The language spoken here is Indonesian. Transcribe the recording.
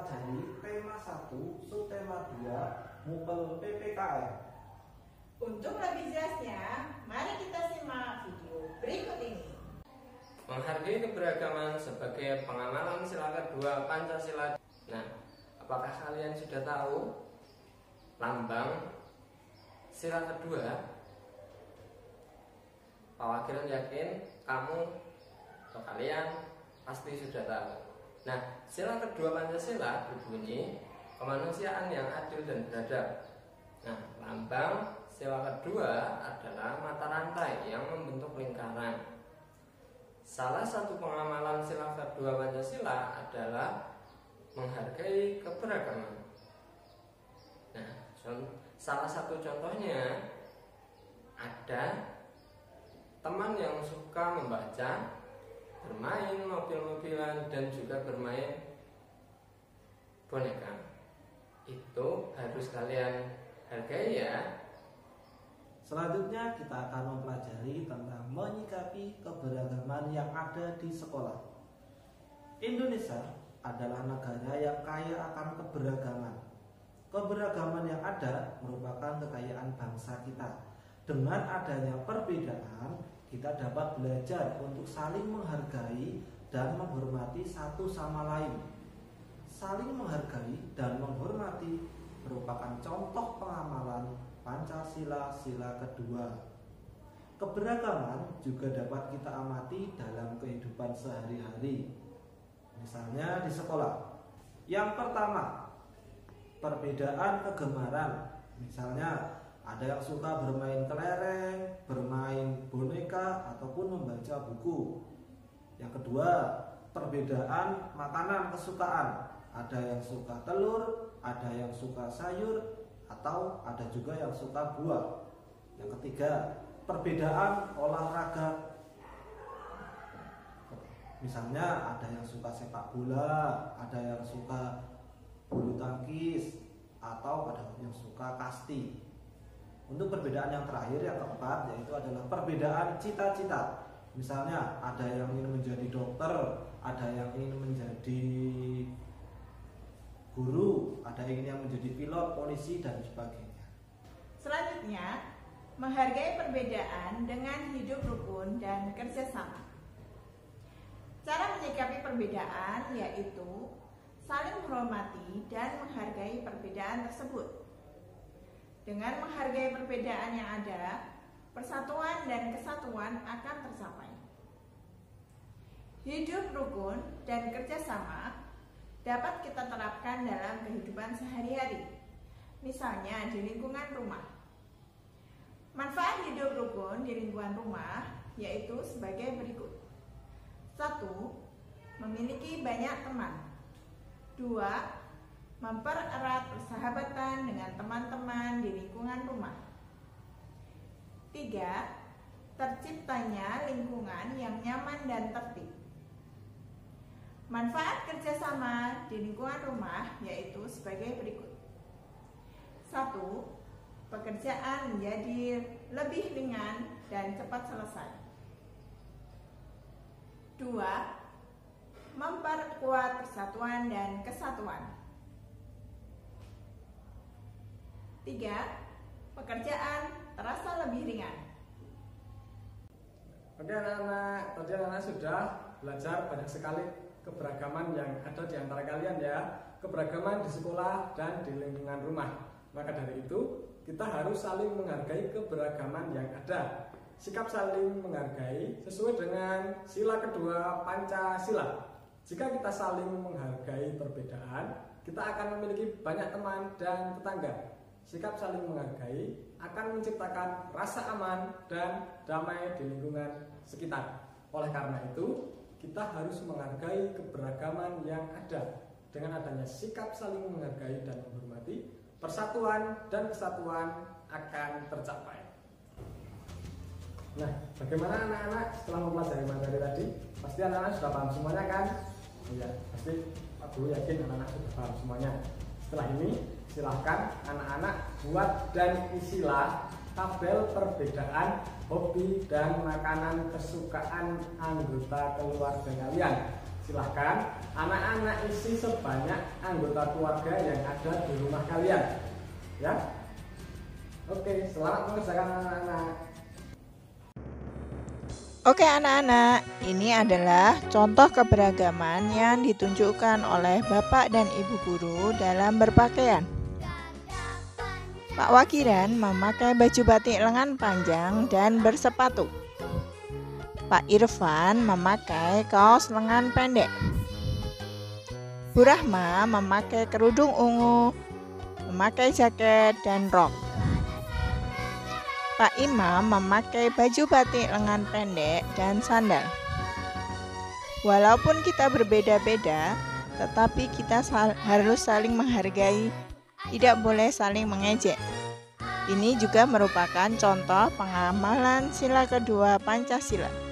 mempelajari tema 1, subtema 2, MUPEL PPKN. Untuk lebih jelasnya, mari kita simak video berikut ini. Menghargai keberagaman sebagai pengamalan sila kedua Pancasila. Nah, apakah kalian sudah tahu lambang sila kedua? Pak Wagiran yakin kamu atau kalian pasti sudah tahu. Nah, sila kedua Pancasila berbunyi kemanusiaan yang adil dan beradab. Nah, lambang sila kedua adalah mata rantai yang membentuk lingkaran. Salah satu pengamalan sila kedua Pancasila adalah menghargai keberagaman. Nah, salah satu contohnya ada teman yang suka membaca, bermain mobil-mobilan, dan juga bermain boneka. Itu harus kalian hargai ya. Selanjutnya kita akan mempelajari tentang menyikapi keberagaman yang ada di sekolah. Indonesia adalah negara yang kaya akan keberagaman. Keberagaman yang ada merupakan kekayaan bangsa kita. Dengan adanya perbedaan, kita dapat belajar untuk saling menghargai dan menghormati satu sama lain. Saling menghargai dan menghormati merupakan contoh pengamalan Pancasila sila kedua. Keberagaman juga dapat kita amati dalam kehidupan sehari-hari. Misalnya di sekolah. Yang pertama, perbedaan kegemaran. Misalnya ada yang suka bermain kelereng, bermain boneka, ataupun membaca buku. Yang kedua, perbedaan makanan kesukaan. Ada yang suka telur, ada yang suka sayur, atau ada juga yang suka buah. Yang ketiga, perbedaan olahraga. Misalnya ada yang suka sepak bola, ada yang suka bulu tangkis, atau ada yang suka kasti. Untuk perbedaan yang terakhir, yang keempat, yaitu adalah perbedaan cita-cita. Misalnya ada yang ingin menjadi dokter, ada yang ingin menjadi guru, ada yang menjadi pilot, polisi, dan sebagainya. Selanjutnya, menghargai perbedaan dengan hidup rukun dan kerjasama. Cara menyikapi perbedaan yaitu saling menghormati dan menghargai perbedaan tersebut. Dengan menghargai perbedaan yang ada, persatuan dan kesatuan akan tercapai. Hidup rukun dan kerjasama dapat kita terapkan dalam kehidupan sehari-hari, misalnya di lingkungan rumah. Manfaat hidup rukun di lingkungan rumah yaitu sebagai berikut. 1. Memiliki banyak teman. 2. Mempererat persahabatan dengan teman-teman di lingkungan rumah. 3. Terciptanya lingkungan yang nyaman dan tertib. Manfaat kerjasama di lingkungan rumah yaitu sebagai berikut. 1. Pekerjaan menjadi lebih ringan dan cepat selesai. 2. Memperkuat persatuan dan kesatuan. 3. Pekerjaan terasa lebih ringan. Oke anak-anak, tadi anak-anak sudah belajar banyak sekali keberagaman yang ada di antara kalian ya. Keberagaman di sekolah dan di lingkungan rumah. Maka dari itu kita harus saling menghargai keberagaman yang ada. Sikap saling menghargai sesuai dengan sila kedua Pancasila. Jika kita saling menghargai perbedaan, kita akan memiliki banyak teman dan tetangga. Sikap saling menghargai akan menciptakan rasa aman dan damai di lingkungan sekitar. Oleh karena itu, kita harus menghargai keberagaman yang ada. Dengan adanya sikap saling menghargai dan menghormati, persatuan dan kesatuan akan tercapai. Nah, bagaimana anak-anak setelah mempelajari materi tadi? Pasti anak-anak sudah paham semuanya kan? Iya, pasti Pak Guru yakin anak-anak sudah paham semuanya. Setelah ini, silahkan anak-anak buat dan isilah tabel perbedaan hobi dan makanan kesukaan anggota keluarga kalian. Silahkan anak-anak isi sebanyak anggota keluarga yang ada di rumah kalian. Ya. Oke, selamat mengerjakan anak-anak. Oke anak-anak, ini adalah contoh keberagaman yang ditunjukkan oleh Bapak dan Ibu guru dalam berpakaian. Pak Wakiran memakai baju batik lengan panjang dan bersepatu. Pak Irfan memakai kaos lengan pendek. Bu Rahma memakai kerudung ungu, memakai jaket dan rok. Pak Imam memakai baju batik lengan pendek dan sandal. Walaupun kita berbeda-beda, tetapi kita harus saling menghargai, tidak boleh saling mengejek. Ini juga merupakan contoh pengamalan sila kedua Pancasila.